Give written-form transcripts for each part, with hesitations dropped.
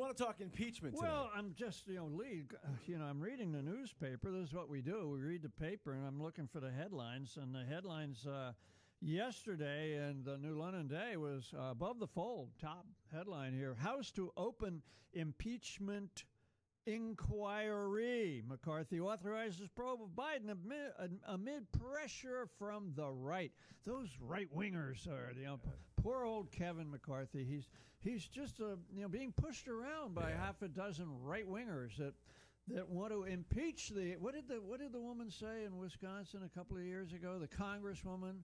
want to talk impeachment today? Well, I'm just, Lee, I'm reading the newspaper. This is what we do. We read the paper, and I'm looking for the headlines. And the headlines yesterday in the New London Day was above the fold, top headline here, House to open impeachment inquiry. McCarthy authorizes probe of Biden amid pressure from the right. Those right-wingers are, poor old Kevin McCarthy. He's just, being pushed around by half a dozen right-wingers that want to impeach what did the woman say in Wisconsin a couple of years ago? The congresswoman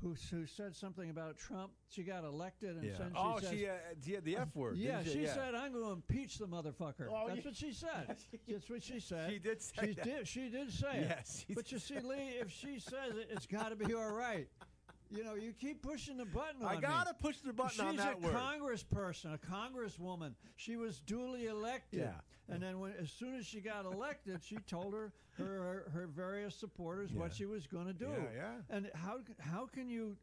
who said something about Trump. She got elected, and she had the F word. Yeah, she said, "I'm going to impeach the motherfucker." That's what she said. That's what she said. She did say that. She did say yes, it. But you see, Lee, if she says it, it's got to be all right. You keep pushing the button on I gotta push the button on that word. She's a congressperson, a congresswoman. She was duly elected. Yeah. And then as soon as she got elected, she told her various supporters what she was going to do. Yeah. And how can you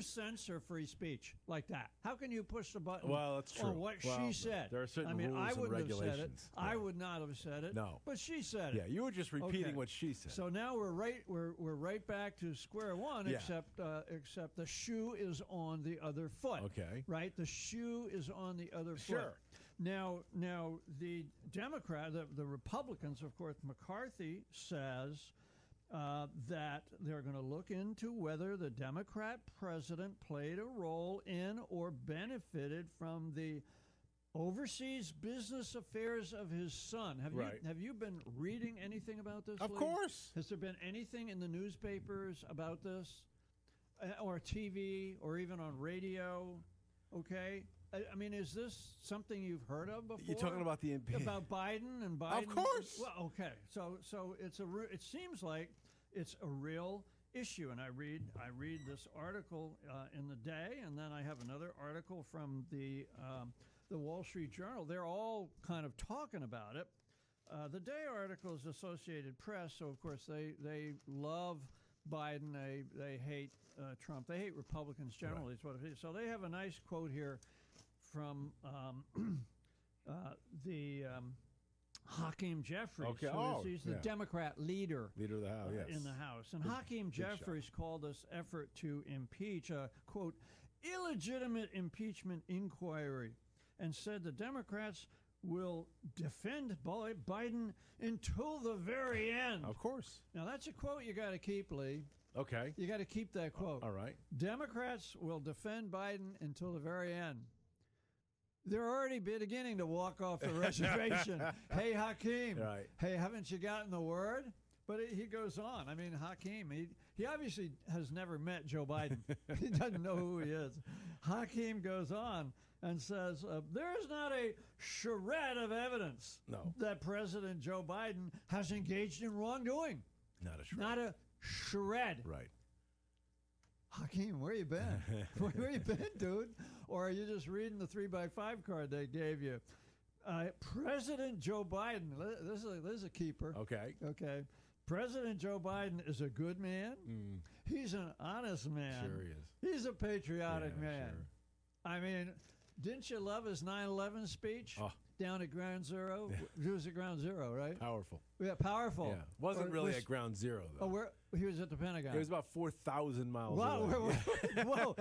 censor free speech like that? How can you push the button that's true. on what she said? There are certain rules I wouldn't and regulations. Have said it. I would not have said it. No. But she said it. Yeah, you were just repeating what she said. So now we're right back to square one, except the shoe is on the other foot. Okay. Right? The shoe is on the other foot. Sure. Now the Democrat, the Republicans, of course, McCarthy says that they're going to look into whether the Democrat president played a role in or benefited from the overseas business affairs of his son. Have you been reading anything about this? Of Lee? course. Has there been anything in the newspapers about this, or TV, or even on radio? Okay. I mean, is this something you've heard of before? You're talking about about Biden and Biden? Of course. Well, okay. So it seems like it's a real issue, and I read this article in the Day, and then I have another article from the Wall Street Journal. They're all kind of talking about it. The Day article is Associated Press, so of course they love Biden. They hate Trump. They hate Republicans generally. Is what it is. So they have a nice quote here from the Hakeem Jeffries. Okay. He's the Democrat leader of the House, in the House. And Hakeem Jeffries called this effort to impeach a, quote, illegitimate impeachment inquiry, and said the Democrats will defend Biden until the very end. Of course. Now, that's a quote you got to keep, Lee. Okay. You got to keep that quote. All right. Democrats will defend Biden until the very end. They're already beginning to walk off the reservation. Hey, Hakeem. Right. Hey, haven't you gotten the word? But he goes on. I mean, Hakeem, he obviously has never met Joe Biden. He doesn't know who he is. Hakeem goes on and says, there is not a shred of evidence that President Joe Biden has engaged in wrongdoing. Not a shred. Not a shred. Right. Hakeem, where you been? Where you been, dude? Or are you just reading the 3x5 card they gave you? President Joe Biden, this is a keeper. Okay. President Joe Biden is a good man. He's an honest man. Sure he is. He's a patriotic man. Sure. I mean, didn't you love his 9/11 speech down at Ground Zero? It was at Ground Zero, right? Powerful. Yeah, powerful. Yeah. Wasn't really at Ground Zero, though. He was at the Pentagon. It was about 4,000 miles away. away. Whoa.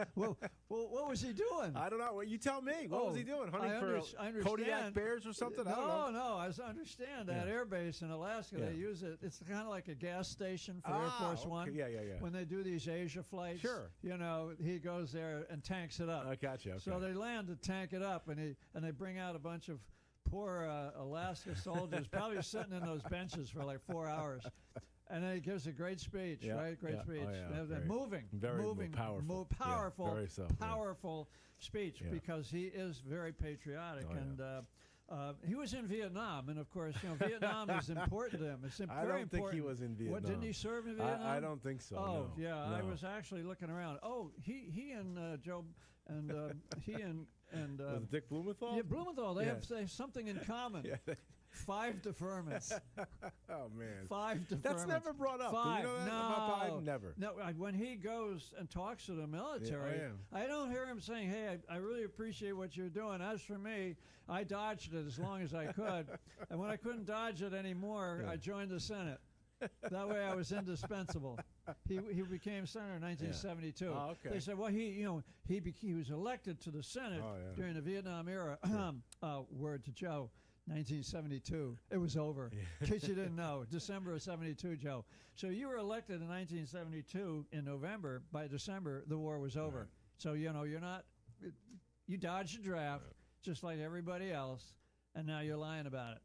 What was he doing? I don't know. Well, you tell me. What was he doing? Hunting for Kodiak bears or something? I don't know. No. I understand that air base in Alaska, they use it. It's kind of like a gas station for Air Force One. Yeah. When they do these Asia flights, sure. He goes there and tanks it up. I gotcha. Okay. So they land to tank it up, and they bring out a bunch of poor Alaska soldiers, probably sitting in those benches for like 4 hours. And then he gives a great speech, right? Great speech. Moving, powerful. Powerful, so, powerful speech because he is very patriotic. He was in Vietnam, and of course, Vietnam is important to him. It's very important. I don't think he was in Vietnam. What, didn't he serve in Vietnam? I don't think so. Oh, no. yeah. No. I was actually looking around. Oh, he and Joe and he and was it Dick Blumenthal? Yeah, Blumenthal. They have something in common. 5 deferments. Oh, man. 5 deferments. That's never brought up. 5. Do you know that about Biden? Never. No, when he goes and talks to the military, I don't hear him saying, hey, I really appreciate what you're doing. As for me, I dodged it as long as I could. And when I couldn't dodge it anymore, I joined the Senate. That way I was indispensable. He became senator in 1972. Yeah. Oh, okay. They said, well, he was elected to the Senate during the Vietnam era. Word to Joe, 1972. It was over. In case you didn't know, December of 72, Joe. So you were elected in 1972 in November. By December, the war was over. Right. So, you're not, you dodged the draft just like everybody else, and now you're lying about it.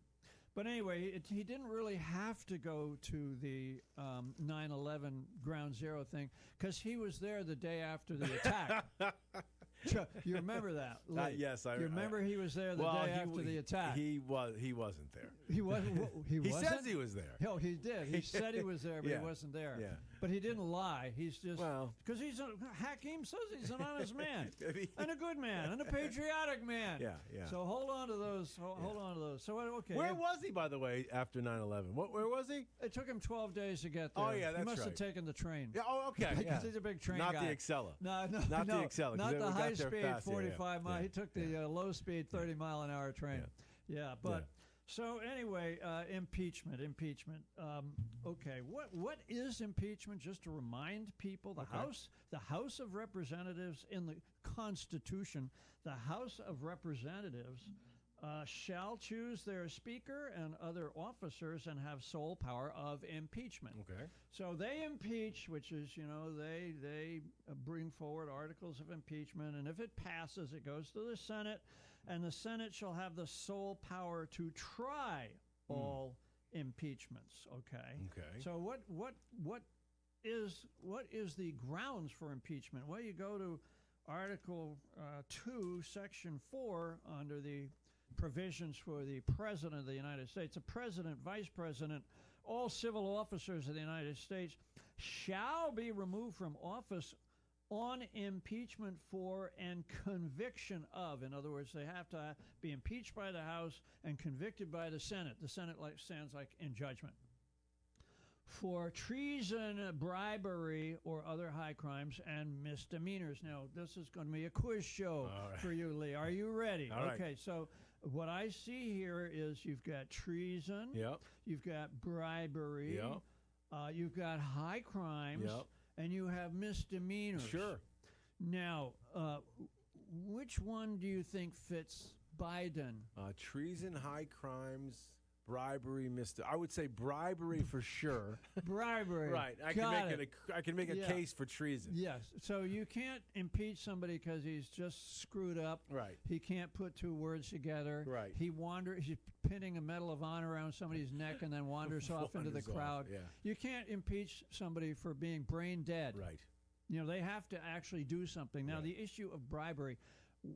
But anyway, he didn't really have to go to the 9/11 Ground Zero thing because he was there the day after the attack. You remember that? Yes, I remember. He was there the day after the attack. He wasn't there. He wasn't. He wasn't? says he was there. No, he did. He said he was there, but he wasn't there. Yeah. But he didn't lie. He's just because Hakeem says he's an honest man and a good man and a patriotic man. Yeah. So hold on to those. Hold on to those. So okay. Where was he, by the way, after 9/11? Where was he? It took him 12 days to get there. Oh yeah, that's right. He must have taken the train. Yeah. Oh, okay. Yeah. He's a big train Not guy. the Excella. No, not the Excella. Not the high speed fast, 45 mile. He took the low speed 30 mile an hour train. Yeah, but. So anyway, impeachment. Okay, what is impeachment? Just to remind people, the House of Representatives in the Constitution, the House of Representatives shall choose their speaker and other officers and have sole power of impeachment. Okay. So they impeach, which is, they bring forward articles of impeachment, and if it passes, it goes to the Senate, and the Senate shall have the sole power to try all impeachments. Okay. So what is the grounds for impeachment? Well, you go to Article 2, Section 4, under the provisions for the President of the United States. The President, Vice President, all civil officers of the United States shall be removed from office on impeachment for and conviction of. In other words, they have to be impeached by the House and convicted by the Senate. The Senate stands like in judgment. For treason, bribery, or other high crimes and misdemeanors. Now, this is going to be a quiz show for you, Lee. Are you ready? All right. Okay, so what I see here is you've got treason, you've got bribery, you've got high crimes, and you have misdemeanors. Sure. Now, which one do you think fits Biden? Treason, high crimes, bribery, I would say bribery for sure. Bribery. Right. I can make a case for treason. Yes. So you can't impeach somebody because he's just screwed up. Right. He can't put two words together. Right. He's pinning a Medal of Honor around somebody's neck and then wanders off into the crowd. Yeah. You can't impeach somebody for being brain dead. Right. They have to actually do something. Now, the issue of bribery.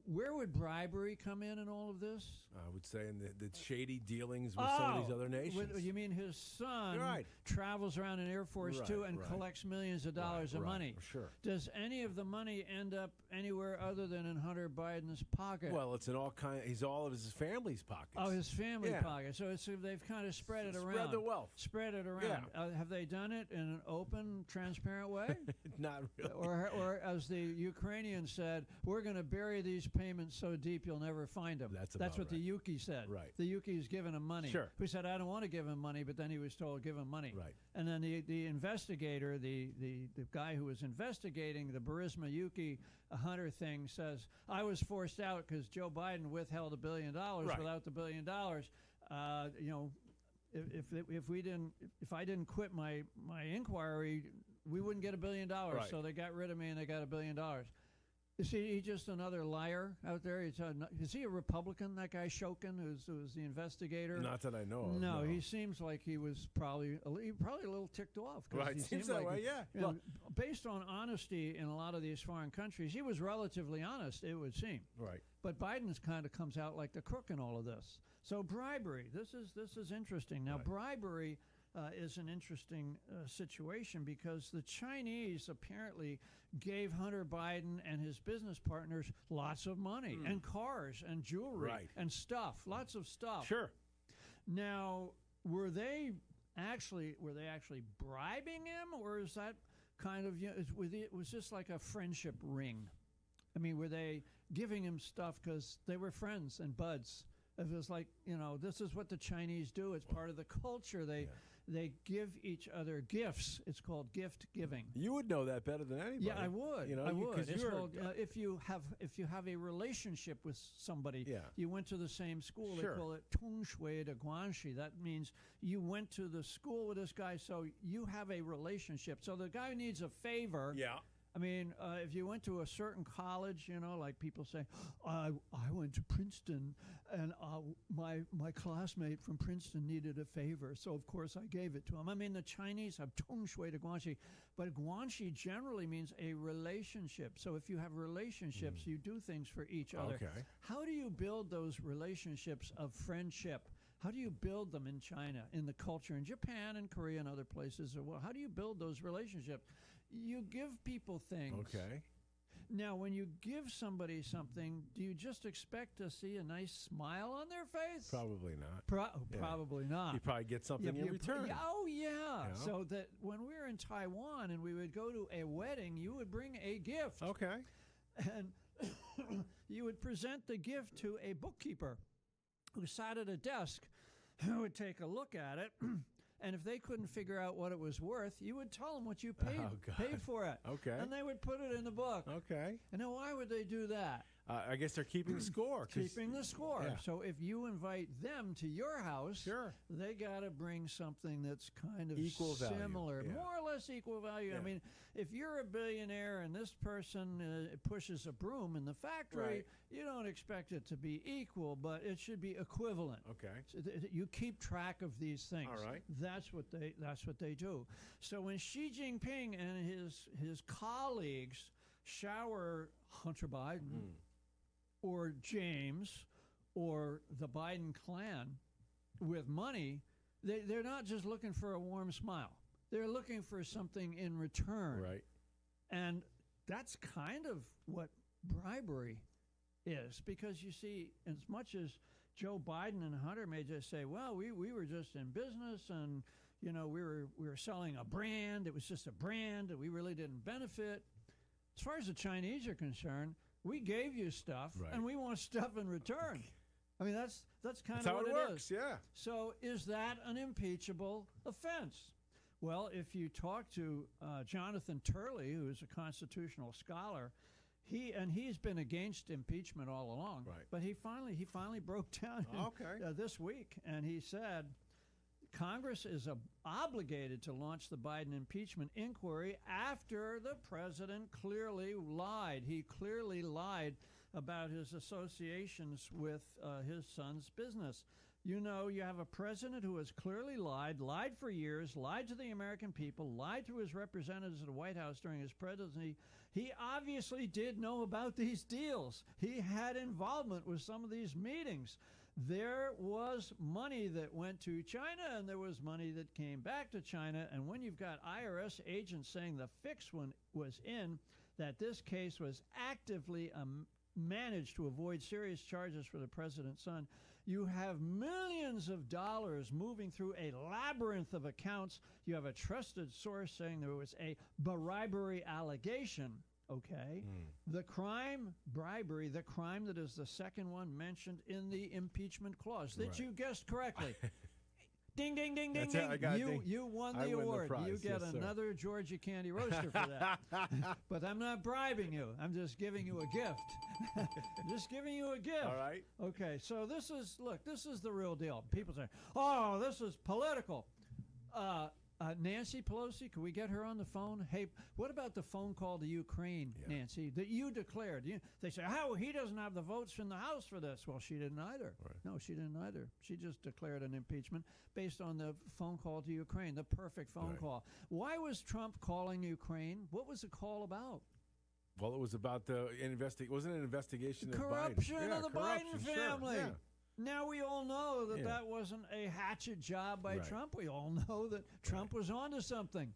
Where would bribery come in all of this? I would say in the shady dealings with some of these other nations. You mean his son travels around in Air Force Two and collects millions of dollars of money? Sure. Does any of the money end up anywhere other than in Hunter Biden's pocket? Well, it's in he's all of his family's pockets. Oh, his family pocket. So they've kind of spread it around. Spread the wealth. Spread it around. Yeah. Have they done it in an open, transparent way? Not really. Or as the Ukrainians said, we're going to bury these payments so deep you'll never find them. That's what the Yuki said. Right. The Yuki's given him money. Sure. Who said, I don't want to give him money, but then he was told, give him money. Right. And then the investigator, the guy who was investigating the Burisma Yuki Hunter thing says, I was forced out because Joe Biden withheld $1 billion. Without the $1 billion, if I didn't quit my inquiry, we wouldn't get $1 billion. Right. So they got rid of me and they got $1 billion. Is he just another liar out there? Is he a Republican, that guy Shokin, who's the investigator? Not that I know of. No, he seems like he was probably a little ticked off. Right, seems that way, yeah. Based on honesty in a lot of these foreign countries, he was relatively honest, it would seem. Right. But Biden's kind of comes out like the crook in all of this. So bribery, this is interesting. Now, bribery is an interesting situation because the Chinese apparently gave Hunter Biden and his business partners lots of money and cars and jewelry and stuff, lots of stuff. Sure. Now, were they actually bribing him, or is that kind of, was this like a friendship ring? I mean, were they giving him stuff because they were friends and buds? It was like, this is what the Chinese do. It's part of the culture. They give each other gifts. It's called gift giving. You would know that better than anybody. Yeah, I would. I would. It's called, if you have a relationship with somebody, you went to the same school. Sure. They call it 同学的关系. That means you went to the school with this guy, so you have a relationship. So the guy needs a favor. Yeah. I mean, if you went to a certain college, like people say, I went to Princeton, and my classmate from Princeton needed a favor, so of course I gave it to him. I mean, the Chinese have 同学的关系, but 关系 generally means a relationship. So if you have relationships, you do things for each other. Okay. How do you build those relationships of friendship? How do you build them in China, in the culture, in Japan and Korea and other places? Well, how do you build those relationships? You give people things. Okay. Now, when you give somebody something, do you just expect to see a nice smile on their face? Probably not. Probably not. You probably get something in return. Yeah. So that when we were in Taiwan and we would go to a wedding, you would bring a gift. Okay. And you would present the gift to a bookkeeper who sat at a desk, who would take a look at it. And if they couldn't figure out what it was worth, you would tell them what you paid for it. Okay. And they would put it in the book. Okay. And now why would they do that? I guess they're keeping score. Keeping the score. Yeah. So if you invite them to your house, Sure. they got to bring something that's kind of Equal value. similar, Yeah. more or less equal value. Yeah. I mean, if you're a billionaire and this person pushes a broom in the factory, Right. you don't expect it to be equal, but it should be equivalent. Okay. So you keep track of these things. All right. That's what they do. So when Xi Jinping and his colleagues shower Hunter Biden or James or the Biden clan with money, they're not just looking for a warm smile. They're looking for something in return. Right. And that's kind of what bribery is, because you see, as much as Joe Biden and Hunter may just say, well, we were just in business and we were selling a brand. It was just a brand and we really didn't benefit. As far as the Chinese are concerned, we gave you stuff and we want stuff in return. I mean, that's kind of how what it it works. is. Yeah. So is that an impeachable offense? Well, if you talk to Jonathan Turley, who is a constitutional scholar, he's been against impeachment all along. Right. But he finally broke down this week, and he said Congress is obligated to launch the Biden impeachment inquiry after the president clearly lied. He clearly lied about his associations with his son's business. You have a president who has clearly lied for years, lied to the American people, lied to his representatives at the White House during his presidency. He obviously did know about these deals. He had involvement with some of these meetings. There was money that went to China, and there was money that came back to China. And when you've got IRS agents saying the fix was in, that this case was actively managed to avoid serious charges for the president's son, you have millions of dollars moving through a labyrinth of accounts. You have a trusted source saying there was a bribery allegation. Okay. The crime, bribery, the crime that is the second one mentioned in the impeachment clause that you guessed correctly. Ding, ding, ding, ding, ding. You won the award. You get another Georgia Candy Roaster for that. But I'm not bribing you. I'm just giving you a gift. Just giving you a gift. All right. Okay, so this is the real deal. People say, oh, this is political. Nancy Pelosi, can we get her on the phone? Hey, what about the phone call to Ukraine, Nancy, that you declared? They say, he doesn't have the votes in the House for this. Well, she didn't either. Right. No, she didn't either. She just declared an impeachment based on the phone call to Ukraine, the perfect phone call. Why was Trump calling Ukraine? What was the call about? Well, it was about the wasn't it an investigation of corruption Biden? of the Biden family. Sure. Yeah. Now we all know that that wasn't a hatchet job by Trump. We all know that Trump was onto something,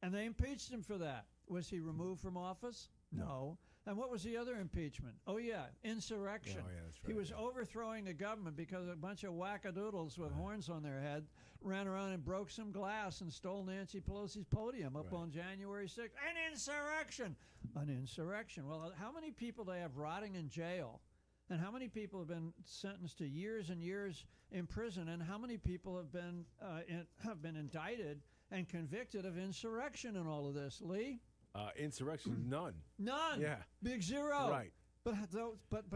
and they impeached him for that. Was he removed from office? No. And what was the other impeachment? Oh, yeah, insurrection. Oh, yeah, that's He right, was yeah. overthrowing the government because a bunch of wackadoodles with horns on their head ran around and broke some glass and stole Nancy Pelosi's podium up Right. on January 6th. An insurrection! An insurrection. Well, how many people do they have rotting in jail? And how many people have been sentenced to years and years in prison? And how many people have been indicted and convicted of insurrection in all of this, Lee? Insurrection, none. None. Yeah. Big zero. Right. But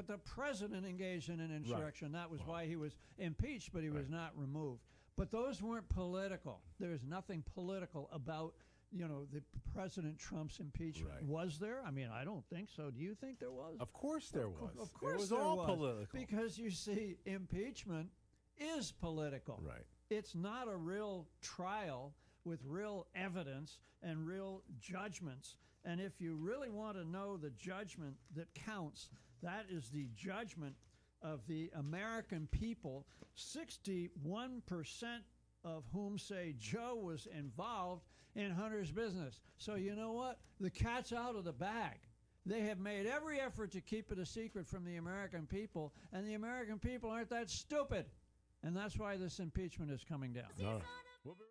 the president engaged in an insurrection. That was why he was impeached, but he was not removed. But those weren't political. There is nothing political about, the President Trump's impeachment. Right. Was there? I mean, I don't think so. Do you think there was? Of course there was. Of course it was there all was. political. Because you see, impeachment is political. Right. It's not a real trial with real evidence and real judgments. And if you really want to know the judgment that counts, that is the judgment of the American people, 61% of whom say Joe was involved in Hunter's business. So you know what? The cat's out of the bag. They have made every effort to keep it a secret from the American people, and the American people aren't that stupid. And that's why this impeachment is coming down. All right. We'll be right